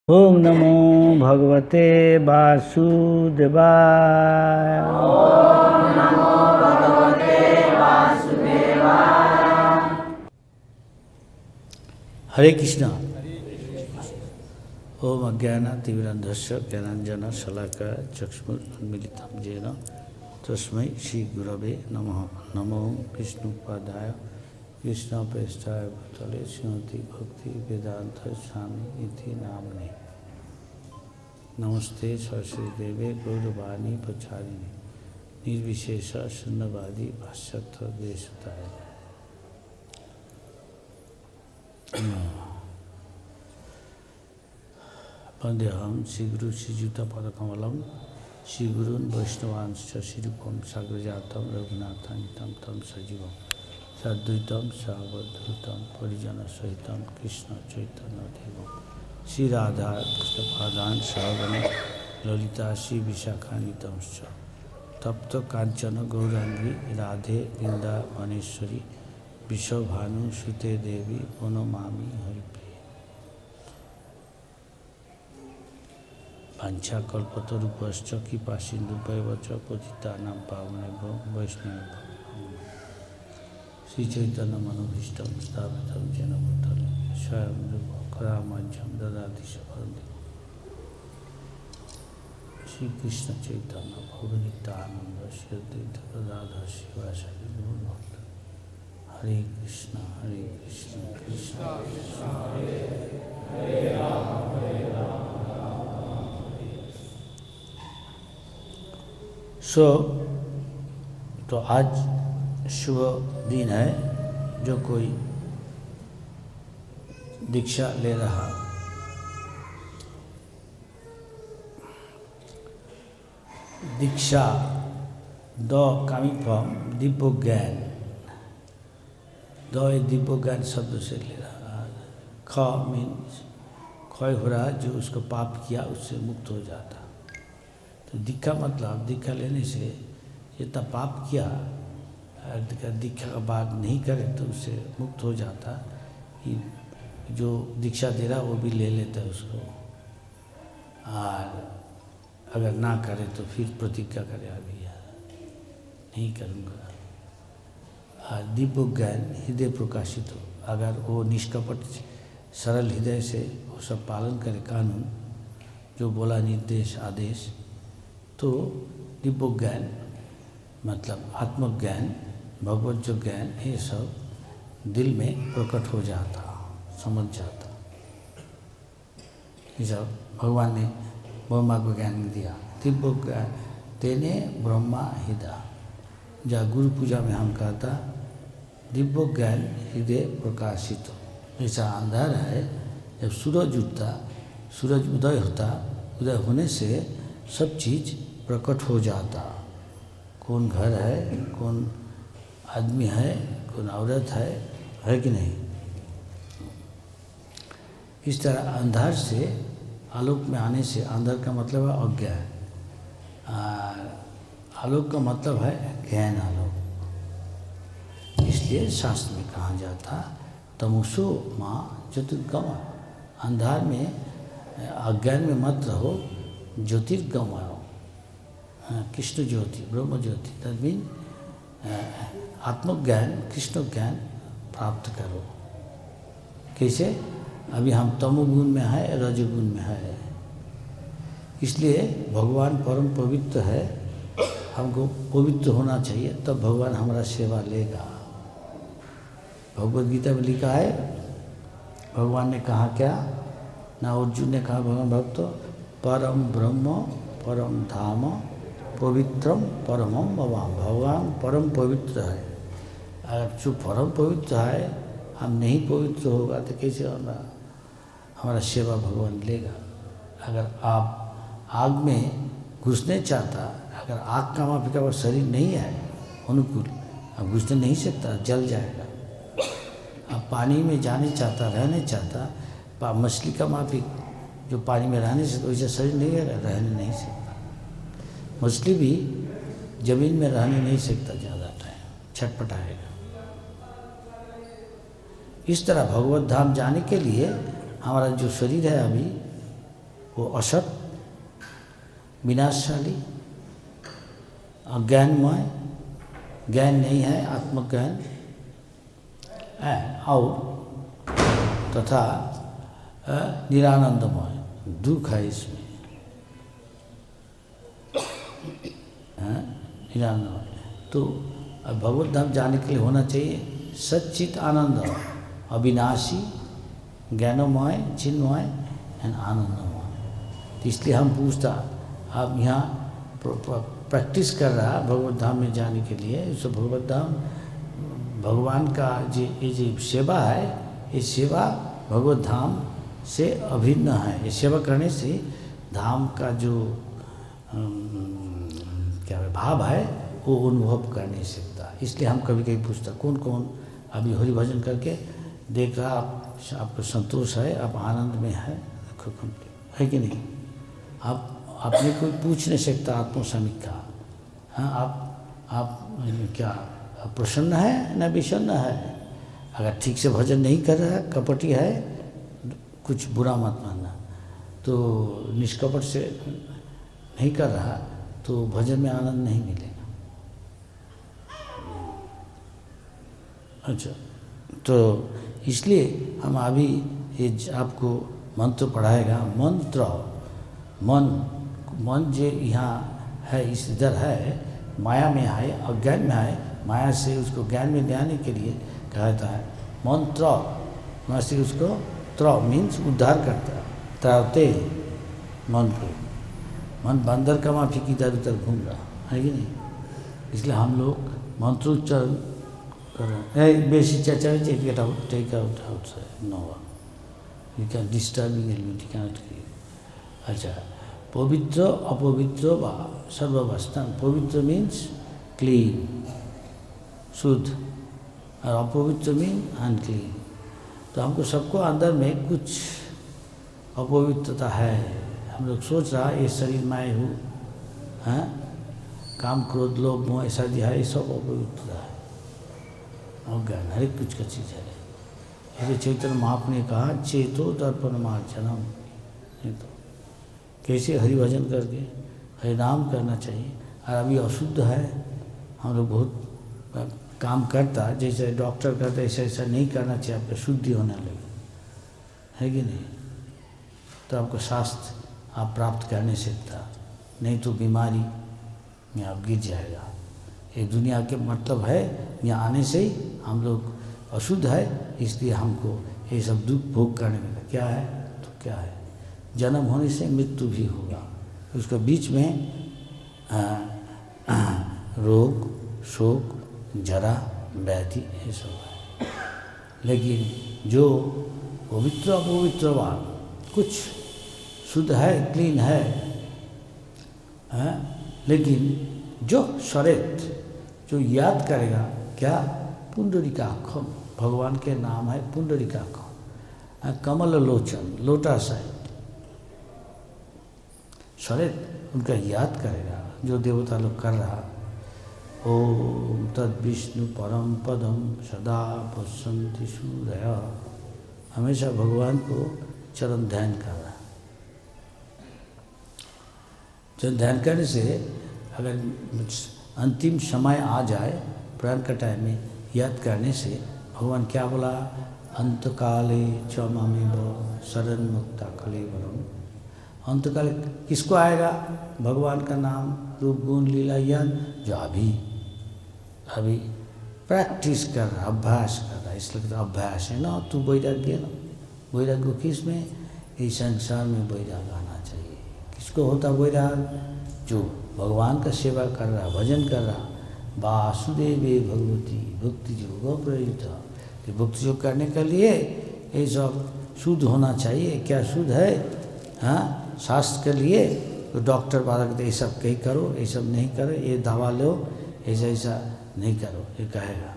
ओम नमो भगवते वासुदेवाय। ओम नमो भगवते वासुदेवाय। हरे कृष्णा। ओम अज्ञानातिमिरन्धस्य ज्ञानाञ्जनशलाकया चक्षुरुन्मीलितं येन तस्मै श्रीगुरवे नमः। नमो विष्णुपादाय कृष्णप्रेष्ठाय भूतले श्रीमती भक्ति वेदांत स्वामी इति नामने। नमस्ते सरस्वती देवे गौरवाणी प्रचारिणे निर्विशेष शून्यवादी पाश्चात्य देशताय। वंदेहम श्रीगुरु श्रीयुतपदकमलं श्रीगुरून् वैष्णवांश्च श्रीरूपं साग्रजातं रघुनाथान्वितं तं सजीवं सद्वैतं सावधूतं परिजनसहितं कृष्ण चैतन्यदेवं श्री राधा कृष्णपादान् सगण ललिता श्री विशाखान्वितंश्च तप्त कांचन गौरांगी राधे वृंदावनेश्वरी विश्वभानुसुते देवी प्रणमामि हरिप्रिये। वाञ्छाकल्पतरुभ्यश्च कृपासिन्धुभ्यश्च पतितानां पावनेभ्यो वैष्णवेभ्यो श्रीचैतन्यमनोभीष्टं स्थापितं येन भूतले स्वयं रूपं करामह्यं ददाति स्वपदान्तिकं। श्रीकृष्ण चैतन्य प्रभु नित्यानंद श्री अद्वैत गदाधर शिवासादि गौरभक्त। हरे कृष्ण कृष्ण कृष्ण हरे हरे राम तो आज शुभ दिन है। जो कोई दीक्षा ले रहा दीक्षा द कमिंग फ्रॉम दिव्य ज्ञान। द दिव्य ज्ञान शब्द से ले रहा। ख मीन्स क्षय हो रहा जो उसको पाप किया उससे मुक्त हो जाता। तो दीक्षा मतलब दीक्षा लेने से जितना पाप किया दीक्षा का बाद नहीं करे तो उससे मुक्त हो जाता। कि जो दीक्षा दे रहा वो भी ले लेता है उसको, और अगर ना करे तो फिर प्रतिज्ञा करे अभी नहीं करूँगा। दिव्य ज्ञान हृदय प्रकाशित हो। अगर वो निष्कपट सरल हृदय से वो सब पालन करे कानून जो बोला निर्देश आदेश, तो दिव्य ज्ञान मतलब आत्मज्ञान भगवत जो ज्ञान ये सब दिल में प्रकट हो जाता, समझ जाता। ये सब भगवान ने ब्रह्मा को ज्ञान दिया। दिव्य ज्ञान तेने ब्रह्मा हृदय। जहाँ गुरु पूजा में हम कहता दिव्य ज्ञान हृदय प्रकाशित हो। ऐसा अंधार है जब सूरज उठता, सूरज उदय होता, उदय होने से सब चीज़ प्रकट हो जाता। कौन घर है, कौन आदमी है, कौन औरत है कि नहीं। इस तरह अंधार से आलोक में आने से, अंधार का मतलब है अज्ञान, आलोक का मतलब है ज्ञान आलोक। इसलिए शास्त्र में कहा जाता तमसो माँ ज्योतिर्गमय। अंधार में अज्ञान में मत रहो, ज्योतिर्गमय कृष्ण ज्योति ब्रह्म ज्योति। दैट मीन आत्मज्ञान कृष्ण ज्ञान प्राप्त करो। कैसे? अभी हम तमोगुण में है, रजोगुण में है। इसलिए भगवान परम पवित्र है, हमको पवित्र होना चाहिए, तब भगवान हमारा सेवा लेगा। भगवद गीता में लिखा है, भगवान ने कहा क्या ना, अर्जुन ने कहा भगवान भक्त परम ब्रह्म परम धाम पवित्रम परमम भवाम। भगवान परम पवित्र है। अगर जो परम पवित्र है हम नहीं पवित्र होगा तो कैसे हमारा सेवा भगवान लेगा। अगर आप आग में घुसने चाहता, अगर आग का माफिक का शरीर नहीं है अनुकूल, अब घुसने नहीं सकता, जल जाएगा। अब पानी में जाने चाहता, रहने चाहता, मछली का माफिक जो पानी में रहने से, तो वैसे शरीर नहीं है, रहने नहीं सकता। मछली भी जमीन में रहने नहीं सकता ज़्यादा टाइम, छटपटाएगा। इस तरह भगवत धाम जाने के लिए हमारा जो शरीर है अभी वो असत, विनाशशाली, अज्ञानमय, ज्ञान नहीं है, आत्मज्ञान है, और तथा निरानंदमय, दुख है इसमें, निरानंदमय। तो भगवत धाम जाने के लिए होना चाहिए सच्चित आनंद, अविनाशी, ज्ञानमय, चिन्मय एंड आनंदमय। तो इसलिए हम पूछता, आप यहाँ प्रैक्टिस कर रहा भगवत धाम में जाने के लिए, तो भगवत धाम भगवान का ये जो सेवा है, ये सेवा भगवत धाम से अभिन्न है। ये सेवा करने से धाम का जो क्या है भाव है वो अनुभव कर नहीं सकता। इसलिए हम कभी कभी पूछता, कौन कौन अभी हरि भजन करके देखा आपको संतोष है, आप आनंद में है कि नहीं? आपने कोई पूछ नहीं सकता आत्मसमीक्षा। हाँ, आप क्या प्रसन्न है न विषन्न है? अगर ठीक से भजन नहीं कर रहा है, कपटी है, कुछ बुरा मत मानना। तो निष्कपट से नहीं कर रहा तो भजन में आनंद नहीं मिलेगा। अच्छा, तो इसलिए हम अभी ये आपको मंत्र पढ़ाएगा। मंत्र मन जो यहाँ है, इस इधर है, माया में है, अज्ञान में है, माया से उसको ज्ञान में ले आने के लिए कहा जाता है मंत्र। वहाँ से उसको त्र मीन्स उद्धार करता है, त्रावते मन को। मन बंदर का माफी की इधर उधर घूम रहा है कि नहीं? इसलिए हम लोग मंत्रोच्चारण कर रहे हैं। बेसिक चर्चा take out outside no, you can disturbing element you cannot create. अच्छा, पवित्र अपवित्र व सर्वावस्था। पवित्र मीन्स क्लीन, शुद्ध, और अपवित्र मीन अनक्लीन। तो हमको सबको अंदर में कुछ अपवित्रता है। हम लोग सोच रहा है ये शरीर मैं हूँ, हैं, काम क्रोध लोभ मोह ऐसा दिया है, ये सब अपवित्रता है, अज्ञान, हर एक कुछ का चीज़ है। ऐसे चैतन्य महाप्रभु ने कहा चेतो दर्पण मार्जनम। नहीं तो कैसे हरि भजन करके हरि नाम करना चाहिए। और अभी अशुद्ध है, हम लोग बहुत काम करता, जैसे डॉक्टर कहते ऐसा ऐसा नहीं करना चाहिए, आपका शुद्धि होने लगे, है कि नहीं? तो आपको स्वास्थ्य आप प्राप्त कर नहीं सकता, नहीं तो बीमारी में आप गिर जाएगा। ये दुनिया के मतलब है, यहाँ आने से ही हम लोग अशुद्ध है, इसलिए हमको ये सब दुख भोग करने में क्या है तो क्या है, जन्म होने से मृत्यु भी होगा, उसके बीच में रोग शोक जरा व्याधि ये सब है। लेकिन जो पवित्र अपवित्रवान कुछ शुद्ध है, क्लीन है, लेकिन जो शरीर जो याद करेगा क्या, पुंडरीकाक्षम, भगवान के नाम है पुंडरीकाक्षम, कमल लोचन, लोटस है शरीर, उनका याद करेगा जो देवता लोग कर रहा। ओम तद विष्णु परम पदम सदा पश्यन्ति सूरय, हमेशा भगवान को चरण ध्यान कर रहा। जब ध्यान करने से अगर अंतिम समय आ जाए, प्राण का टाइम में याद करने से भगवान क्या बोला, अंतकाले च मामेव शरण मुक्ता कलेवरम। अंतकाल किसको आएगा, भगवान का नाम रूप गुण लीला याद, जो अभी प्रैक्टिस कर रहा, अभ्यास कर रहा है, इसलिए तो अभ्यास है ना। तू वैराग्य ना, वैराग्य किस में, इस संसार में वैराग आना चाहिए। किसको होता वैराग, जो भगवान का सेवा कर रहा, भजन कर रहा, वासुदेवे भगवती भक्ति योग प्रयुक्त। भक्ति योग करने के लिए ये सब शुद्ध होना चाहिए। क्या शुद्ध है, हाँ, स्वास्थ्य के लिए तो डॉक्टर वाला कहते ये सब कहीं करो, ये सब नहीं करो, ये दवा लो, ऐसा ऐसा नहीं करो, ये कहेगा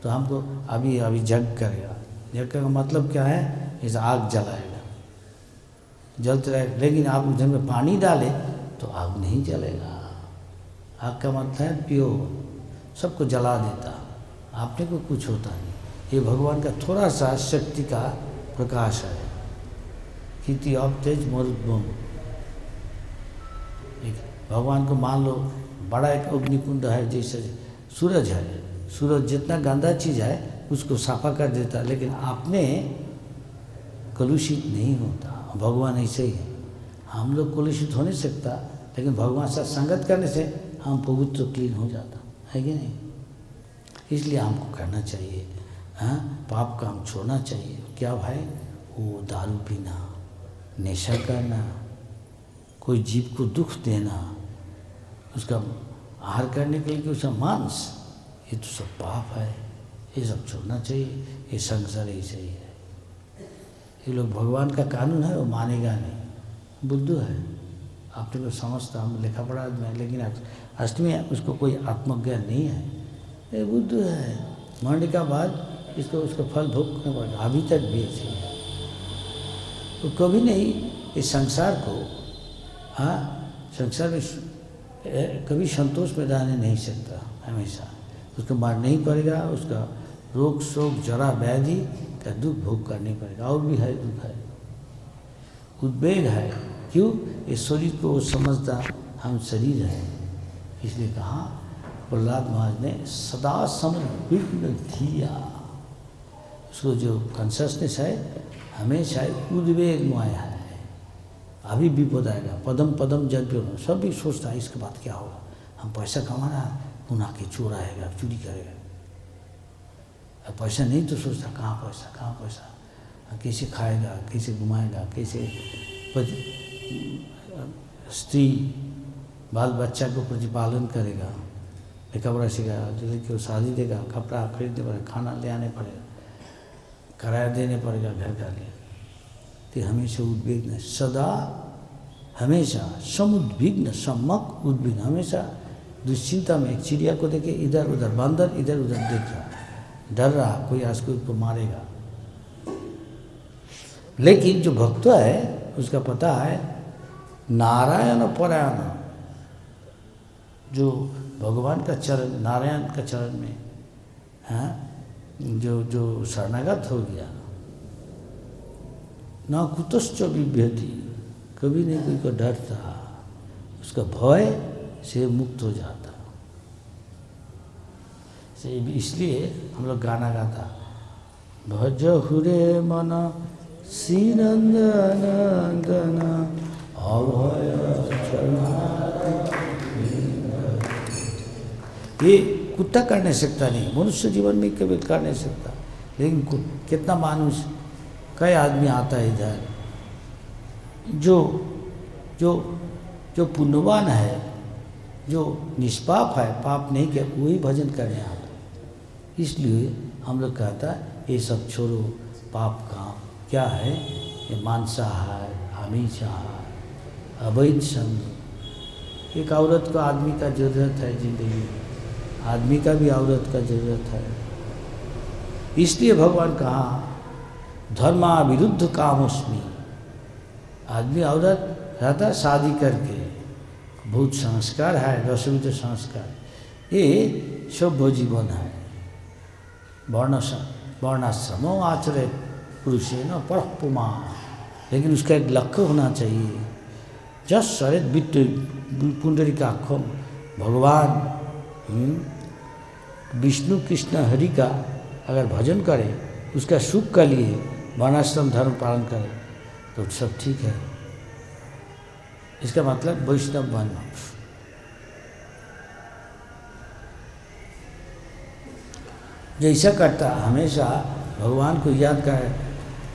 तो हमको अभी जग करेगा। जग का मतलब क्या है, ऐसा आग जलाएगा, जलते रहेगा। लेकिन आप उधर में पानी डाले तो आग नहीं जलेगा। आग का मतलब है प्योर, सबको जला देता, आपने को कुछ होता नहीं। ये भगवान का थोड़ा सा शक्ति का प्रकाश है। किति अब तेज मरुद्भम, एक भगवान को मान लो बड़ा एक अग्निकुंड है, जैसे सूरज है, सूरज जितना गंदा चीज़ है उसको साफा कर देता, लेकिन आपने कलुषित नहीं होता। भगवान ऐसे ही है, हम लोग कलुषित हो नहीं सकता, लेकिन भगवान साथ संगत करने से हम पवित्र क्लीन हो जाता है कि नहीं। इसलिए हमको करना चाहिए, हाँ, पाप काम छोड़ना चाहिए। क्या भाई, वो दारू पीना, नशा करना, कोई जीव को दुख देना, उसका आहार करने के लिए उसका मांस, ये तो सब पाप है, ये सब छोड़ना चाहिए। ये संसार ही सही है। ये लोग भगवान का कानून है वो मानेगा नहीं, बुद्धू है, आपने को समझता, हम लिखा पढ़ा आदमी है, लेकिन अष्टमी है, उसको कोई आत्मज्ञान नहीं है, ये बुद्धू है। मरने का बाद इसको उसका फल भोगना पड़ेगा, अभी तक भी ऐसे है। तो कभी नहीं इस संसार को, हाँ, संसार में कभी संतोष में रहने नहीं सकता, हमेशा उसको मारना ही पड़ेगा, उसका रोग शोक जरा व्याधि का दुख भोग करने पड़ेगा। और भी है, दुख है, उद्वेग है, क्यों, इस शरीर को वो समझता हम शरीर है। इसलिए कहा प्रहलाद महाराज ने सदा समविघ्न धिया, उसको जो कॉन्शसनेस है हमेशा उद्वेगमय है। अभी विपद आएगा, पदम पदम जल्द सब भी सोचता है इसके बाद क्या होगा, हम पैसा कमाना, पुनः के चोर आएगा, चोरी करेगा। अब पैसा नहीं तो सोचता कहाँ पैसा, कैसे खाएगा, कैसे घुमाएगा, कैसे स्त्री बाल बच्चा को प्रतिपालन करेगा, लिखा पढ़ा सीखेगा, जैसे कि वो शादी देगा, कपड़ा खरीदने पड़ेगा, खाना ले आने पड़ेगा, किराया देने पड़ेगा घर का लिए। तो हमेशा उद्विग्न, सदा हमेशा समुद्विग्न, सम्यक उद्विग्न, हमेशा दुश्चिंता में। एक चिड़िया को देखे इधर उधर, बंदर इधर उधर देख रहा, डर रहा कोई आज कोई को मारेगा। लेकिन जो भक्त है उसका पता है नारायण परायण, जो भगवान का चरण, नारायण का चरण में, हाँ, जो शरणागत हो गया, ना कुतश्च बिभ्यति, कभी नहीं कोई को डरता, उसका भय से मुक्त हो जाता। इसलिए हम लोग गाना गाता, भज हुरे मन श्रीनंदन नंदन अभय ये कुत्ता कर नहीं सकता, नहीं मनुष्य जीवन में कभी कर नहीं सकता, लेकिन कितना मानुष, कई आदमी आता है इधर जो जो जो पुण्यवान है, जो निष्पाप है, पाप नहीं किया, वही भजन करने आता। इसलिए हम लोग कहता है ये सब छोड़ो, पाप काम क्या है, ये मांसाहार, आमिषाहार, अवैध संग। एक औरत को आदमी का जरूरत है जिंदगी में, आदमी का भी औरत का जरूरत है। इसलिए भगवान कहा धर्मा विरुद्ध कामोस्मि, आदमी औरत रहता शादी करके, बहुत संस्कार है, रसविध संस्कार, ये सभ्य जीवन है। वर्णाश्रम आचरे पुरुषे न परपुमा, लेकिन उसका एक लक्ष्य होना चाहिए। जस सरित वित्त पुंडरीकाक्षम, भगवान विष्णु कृष्ण हरि का अगर भजन करे, उसका सुख के लिए वर्णाश्रम धर्म पालन करे तो सब ठीक है। इसका मतलब वैष्णव बनना। जैसा करता हमेशा भगवान को याद करे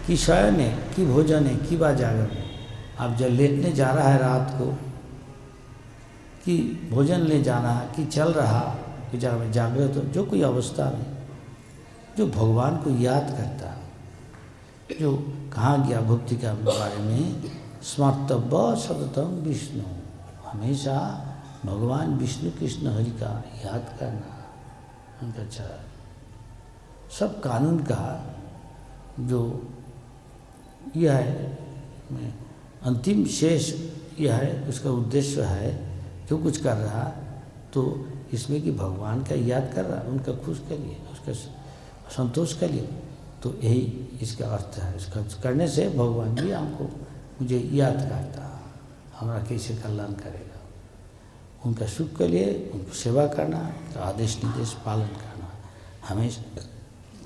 कि शयन है, कि भोजन है, कि बा जागरण है। आप जब लेटने जा रहा है रात को, कि भोजन ले जाना, कि चल रहा, कि जागृत हो, जो कोई अवस्था में जो भगवान को याद करता, जो कहा गया भक्ति के बारे में, स्मर्तव्य सततम विष्णु, हमेशा भगवान विष्णु कृष्ण हरि का याद करना, उनका चरण। सब कानून का जो यह है अंतिम शेष यह है, उसका उद्देश्य है, जो कुछ कर रहा तो इसमें कि भगवान का याद कर रहा, उनका खुश के लिए, उसका संतोष के लिए, तो यही इसका अर्थ है। इसका करने से भगवान भी हमको मुझे याद करता, हमारा कैसे कल्याण करेगा। उनका सुख के लिए उनको सेवा करना, तो आदेश निर्देश पालन करना हमेशा।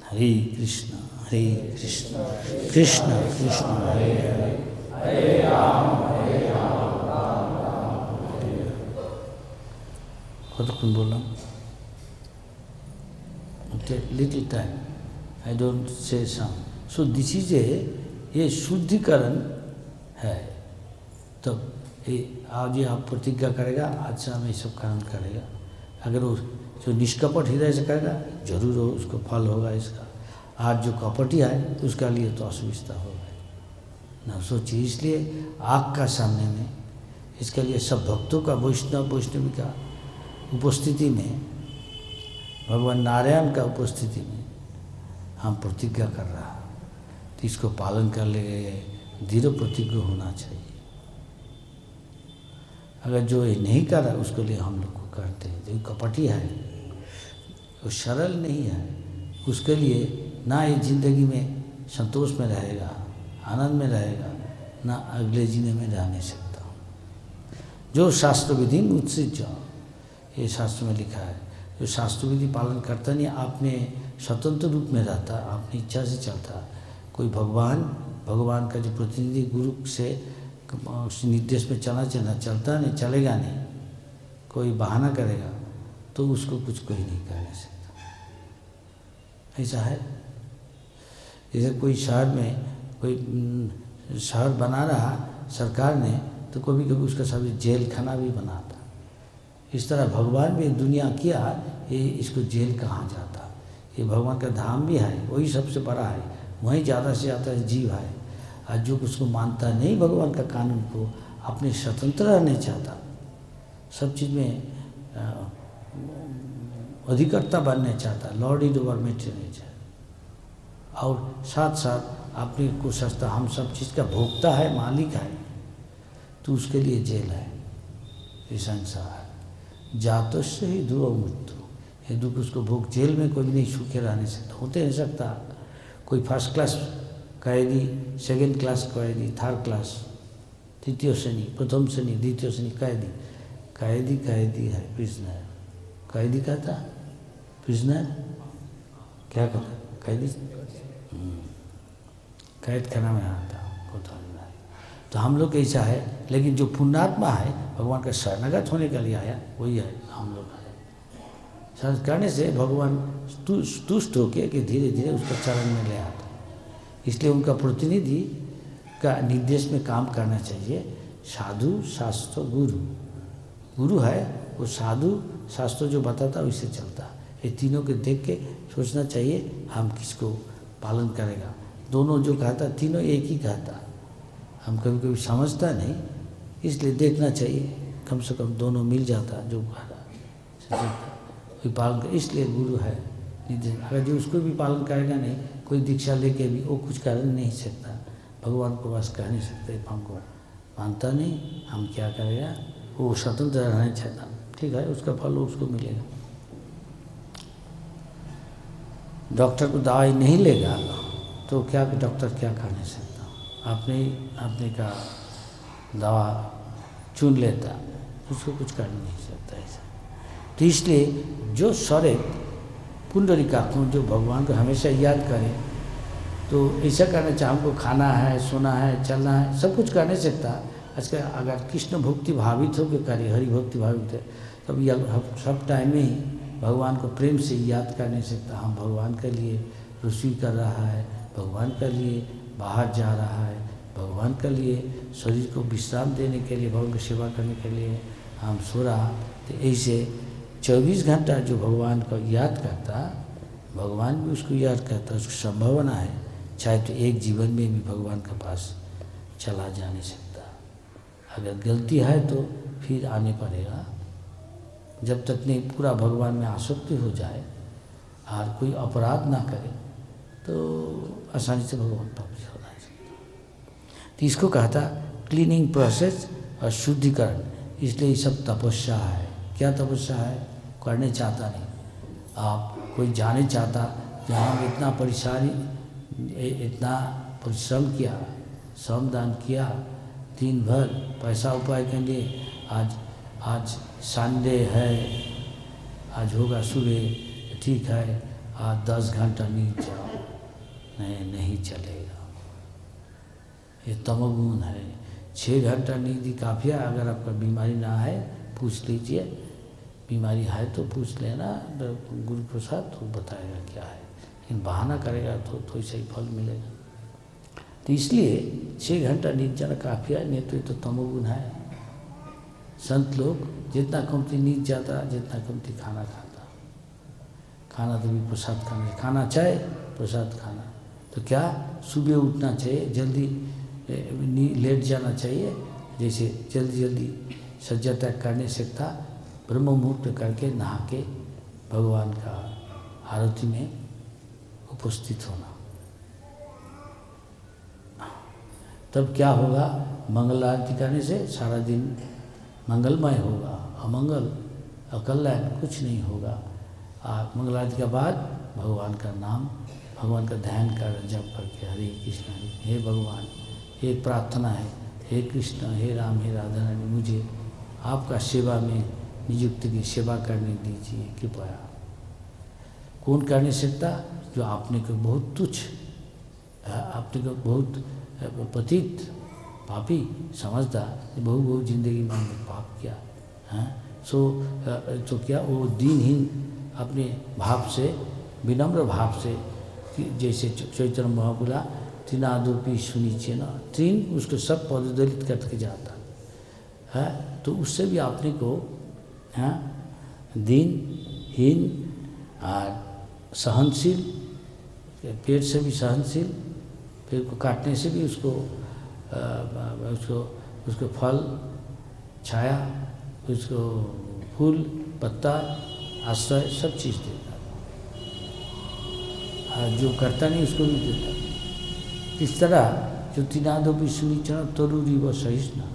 हरे कृष्ण कृष्ण कृष्ण हरे हरे, हरे राम राम राम हरे हरे। कौन बोला? Little time, I don't say some. So this is ये शुद्धिकरण है। तब आज ये आप प्रतिज्ञा करेगा, आज से हमें सब कर्म करेगा। अगर वो जो निष्कपट हृदय से करेगा जरूर हो उसको फल होगा इसका। आज जो कपटी है उसका लिए तो असुविधा होगा ना। सोचिए, इसलिए आग का सामने में इसके लिए सब भक्तों का, वैष्णवी का उपस्थिति में, भगवान नारायण का उपस्थिति में हम प्रतिज्ञा कर रहा, तो इसको पालन कर ले, दृढ़ प्रतिज्ञ होना चाहिए। अगर जो ये नहीं कर रहा उसके लिए हम लोग को करते हैं, जो कपटी है, वो सरल नहीं है, उसके लिए ना ये जिंदगी में संतोष में रहेगा, आनंद में रहेगा, ना अगले जीने में रह नहीं सकता। जो शास्त्र विधि उत्सित जाओ, ये शास्त्र में लिखा है, जो शास्त्र विधि पालन करता नहीं, आपने स्वतंत्र रूप में रहता, अपनी इच्छा से चलता। कोई भगवान का जो प्रतिनिधि गुरु से निर्देश में चलता नहीं, चलेगा नहीं, कोई बहाना करेगा तो उसको कुछ कोई नहीं करने सकता। ऐसा है। जैसे कोई शहर में कोई शहर बना रहा सरकार ने, तो कभी कभी उसका सभी जेल खाना भी बनाता। इस तरह भगवान भी दुनिया किया, ये इसको जेल कहाँ जाता। ये भगवान का धाम भी है, वही सबसे बड़ा है, वहीं ज़्यादा से ज़्यादा जीव है। और जो उसको मानता नहीं भगवान का कानून को, अपने स्वतंत्र रहना चाहता, सब चीज़ में अधिकर्ता बनना चाहता, लॉर्ड इज ओवर मेटेरियल, और साथ साथ अपने को सस्ता, हम सब चीज़ का भोक्ता है, मालिक है, तो उसके लिए जेल है। ये संसार जातस्य ही ध्रुव मृत्यु, ये दुख उसको भोग, जेल में कोई भी नहीं सूखे रहने सकता, होते नहीं सकता। कोई फर्स्ट क्लास कैदी, सेकेंड क्लास कैदी, थर्ड क्लास, तृतीय श्रेणी, प्रथम श्रेणी, द्वितीय श्रेणी कैदी, कैदी है, प्रिजनर। कैदी कहता, प्रिजनर क्या कहता, कैदी कैद खाना में आता होता है। तो हम लोग ऐसा है, लेकिन जो पुण्यात्मा है, भगवान का शरणागत होने के लिए आया, वही है हम लोग है। शरण करने से भगवान तुष्ट होकर कि धीरे धीरे उसका चरण में ले आता। इसलिए उनका प्रतिनिधि का निर्देश में काम करना चाहिए। साधु शास्त्र गुरु है, वो साधु शास्त्र जो बताता वैसे चलता। ये तीनों के देख के सोचना चाहिए हम किसको पालन करेगा। दोनों जो कहता, तीनों एक ही कहता, हम कभी कभी समझता नहीं, इसलिए देखना चाहिए कम से कम दोनों मिल जाता जो कहता पालन कर। इसलिए गुरु है निर्देश। अगर जो उसको भी पालन करेगा नहीं, कोई दीक्षा लेके भी वो कुछ कर नहीं सकता, भगवान को बस कह नहीं सकते, हमको मानता नहीं, हम क्या करेगा, वो स्वतंत्र रहना चाहता, ठीक है, उसका फल उसको मिलेगा। डॉक्टर को दवाई नहीं लेगा तो क्या डॉक्टर क्या कर नहीं सकता, अपने का दवा चुन लेता, उसको कुछ कर नहीं सकता ऐसा। तो इसलिए जो सरे पुंडरीकाक्ष, जो भगवान को हमेशा याद करे, तो ऐसा करना चाहिए। हमको खाना है, सोना है, चलना है, सब कुछ कर नहीं सकता। आजकल अगर कृष्ण भक्ति भावित होकर करे, हरि भक्ति भावित है, तब यह सब टाइम में ही भगवान को प्रेम से याद कर नहीं सकता। हम भगवान के लिए रसोई कर रहा है, भगवान के लिए बाहर जा रहा है, भगवान के लिए शरीर को विश्राम देने के लिए, भगवान की सेवा करने के लिए हम सो रहा। तो ऐसे 24 घंटा जो भगवान को याद करता, भगवान भी उसको याद करता, उसकी संभावना है, चाहे तो एक जीवन में भी भगवान के पास चला जा नहीं सकता। अगर गलती है तो फिर आने पड़ेगा, जब तक नहीं पूरा भगवान में आसक्ति हो जाए और कोई अपराध ना करे तो आसानी से भगवान प्राप्त हो नहीं सकता। तो इसको कहता क्लीनिंग प्रोसेस और शुद्धिकरण। इसलिए ये सब तपस्या है। क्या तपस्या है? करने चाहता नहीं, आप कोई जाने चाहता, जहाँ इतना परेशानी, इतना परिश्रम किया, श्रमदान किया, दिन भर पैसा उपाय के लिए, आज संडे है, आज होगा सुबह, ठीक है, आज 10 घंटा नींद जाओ, नहीं चलेगा, ये तमोगुण है। 6 घंटा नींद ही काफ़ी है। अगर आपका बीमारी ना है पूछ लीजिए, बीमारी है तो पूछ लेना, गुरु प्रसाद तो बताएगा क्या है, लेकिन बहाना करेगा तो ऐसा ही फल मिलेगा। तो इसलिए 6 घंटा नींद जाना काफ़ी है, नहीं तो ये तो तमोगुण है। संत लोग जितना कमती नींद जाता, जितना कमती खाना खाता, खाना तो भी प्रसाद खाना चाहे प्रसाद खाना, तो क्या सुबह उठना चाहिए, जल्दी लेट जाना चाहिए, जैसे जल्दी सज्जा त्याग करने से था ब्रह्म मुहूर्त करके नहा के भगवान का आरती में उपस्थित होना। तब क्या होगा, मंगल आरती करने से सारा दिन मंगलमय होगा, अमंगल अकल्याण कुछ नहीं होगा। मंगल आरती के बाद भगवान का नाम, भगवान का ध्यान कर, जप करके हरे कृष्ण, हे भगवान, एक प्रार्थना है, हे कृष्ण, हे राम, हे राधा रानी, मुझे आपका सेवा में नियुक्ति की सेवा करने दीजिए कृपया। कौन करने सकता? जो आपने को बहुत तुच्छ, आपने को बहुत पतित पापी समझता, बहुत जिंदगी में पाप किया है, तो क्या वो दीनहीन अपने भाव से, विनम्र भाव से, जैसे चैतन्य महापुरा तीनादोपी सुनीचे ना, 3 उसको सब पददलित करके जाता है, तो उससे भी आपने को दीनहीन और सहनशील, पेड़ से भी सहनशील, पेड़ को काटने से भी उसको फल, छाया, उसको फूल, पत्ता, आश्रय सब चीज़ देता, जो करता नहीं उसको भी देता। इस तरह जो तीनादोपी सुनीचन तरुरी व सहिष्णा,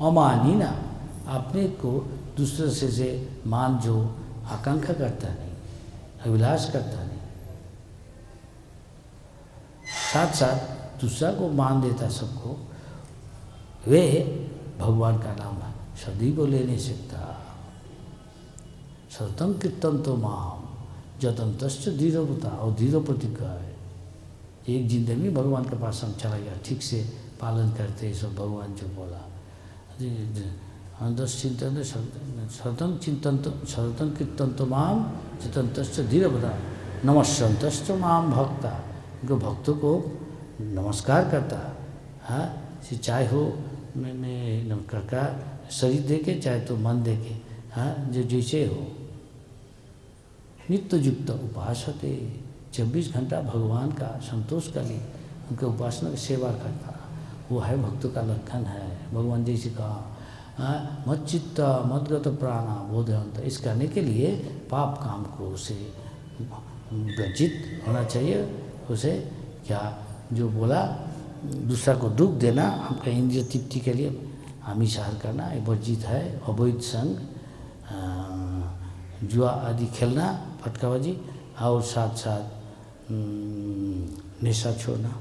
अमानी ना, अपने को दूसरे से मान जो आकांक्षा करता नहीं, अभिलाष करता नहीं, साथ साथ दूसरा को मान देता सबको, वे भगवान का नाम है सदैव ले नहीं सकता। सततम कीर्तन तो माम जतंतश्च धीरवता, और धीरो प्रतिज्ञा है। एक जिंदगी भगवान के पास हम चला गया, ठीक से पालन करते सब भगवान जो बोला, चिंतन सततम चिंतन तो सततम कीर्तन तो माम जतंतश्च धीरवता नमस्संतश्च माम भक्ता, उनको भक्तों को नमस्कार करता है, चाहे हो का शरीर देके, चाहे तो मन देके, हाँ, जो जैसे हो। नित्य युक्त उपासते, 24 घंटा भगवान का संतोष के लिए उनके उपासना की सेवा करता, वो है भक्तों का लक्षण है। भगवान जैसे कहा, मत चित्त मदगत प्राणा बोधवंत, इस करने के लिए पाप काम को उसे वर्जित होना चाहिए। उसे क्या जो बोला, दूसरा को दुख देना, हमका इंद्रिय तृप्ति के लिए आमिषाहार करना, ये वर्जित है। अवैध संग, जुआ आदि खेलना, फटकाबाजी, और साथ साथ नशा छोड़ना,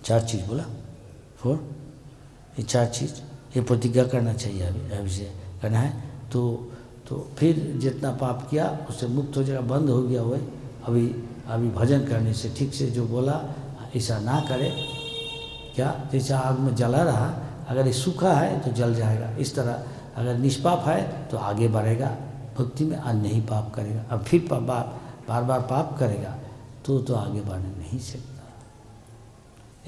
4 चीज़ बोला, 4, ये 4 चीज़ ये प्रतिज्ञा करना चाहिए। अभी से करना है तो फिर जितना पाप किया उससे मुक्त हो जाएगा, बंद हो गया हुआ। अभी भजन करने से ठीक से जो बोला ऐसा ना करे, क्या जैसे आग में जला रहा, अगर ये सूखा है तो जल जाएगा, इस तरह अगर निष्पाप है तो आगे बढ़ेगा भक्ति में, और नहीं पाप करेगा, अब फिर बार बार पाप करेगा तो आगे बढ़ नहीं सकता।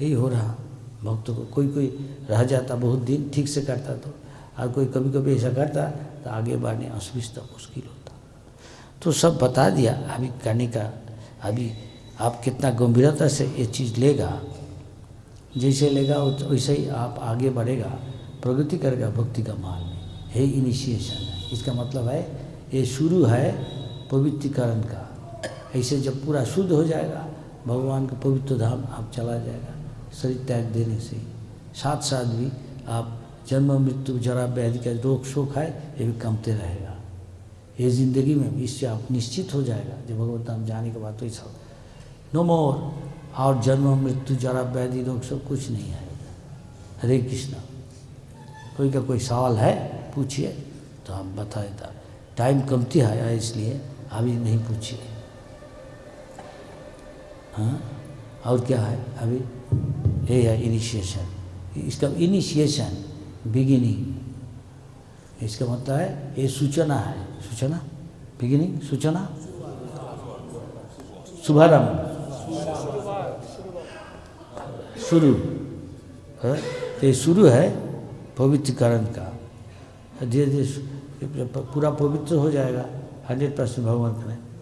यही हो रहा भक्तों को। कोई रह जाता बहुत दिन ठीक से करता तो, और कोई कभी ऐसा करता तो आगे बढ़ने असुविधा मुश्किल होता। तो सब बता दिया अभी करने का। अभी आप कितना गंभीरता से ये चीज़ लेगा, जैसे लेगा वैसे ही आप आगे बढ़ेगा, प्रगति करेगा भक्ति का मार्ग में। है इनिशिएशन है, इसका मतलब है ये शुरू है पवित्रीकरण का। ऐसे जब पूरा शुद्ध हो जाएगा, भगवान का पवित्र धाम आप चला जाएगा शरीर त्याग देने से। साथ साथ भी आप जन्म मृत्यु जरा व्याधि का रोग शोक है ये भी कमते रहेगा ये ज़िंदगी में भी। इससे आप निश्चित हो जाएगा जब भगवत धाम जाने के बाद, तो ऐसा नो मोर, और जन्म मृत्यु जरा व्याधि रोग शोक कुछ नहीं है। हरे कृष्णा। कोई का कोई सवाल है पूछिए तो हम बता देता। टाइम कमती है इसलिए अभी नहीं पूछिए। हाँ, और क्या है अभी? ये है इनिशिएशन। इसका इनिशिएशन बिगिनिंग, इसका मतलब है ये सूचना है। सूचना बिगिनिंग, सूचना शुभारंभ, शुरू है। तो ये शुरू है पवित्रीकरण का। धीरे धीरे पूरा पवित्र हो जाएगा 100%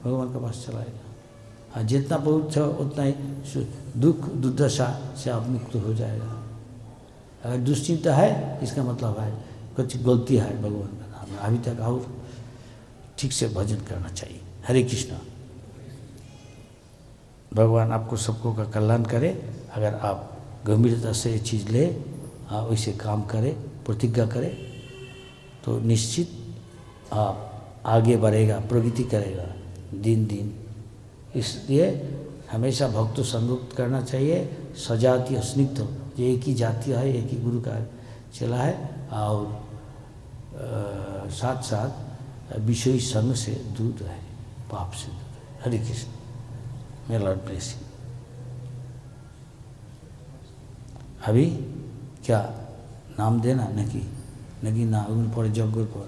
भगवान के पास चलाएगा। हाँ, जितना पवित्र हो उतना ही दुख दुर्दशा से आप मुक्त हो जाएगा। अगर दुश्चिंता है इसका मतलब है कुछ गलती है भगवान का नाम में। अभी तक और ठीक से भजन करना चाहिए। हरे कृष्णा। भगवान आपको सबको का कल्याण करे। अगर आप गंभीरता से ये चीज़ ले, आप वैसे काम करें, प्रतिज्ञा करें, तो निश्चित आप आगे बढ़ेगा, प्रगति करेगा दिन दिन। इसलिए हमेशा भक्तों संयुक्त करना चाहिए। सजातीय स्निग्ध, ये एक ही जाति है, एक ही गुरु का चला है, और साथ साथ विषयी संग से दूर रहे, पाप से दूर रहे। हरे Krishna. My lord bless you. अभी क्या नाम देना नकी ना उन पर जग पर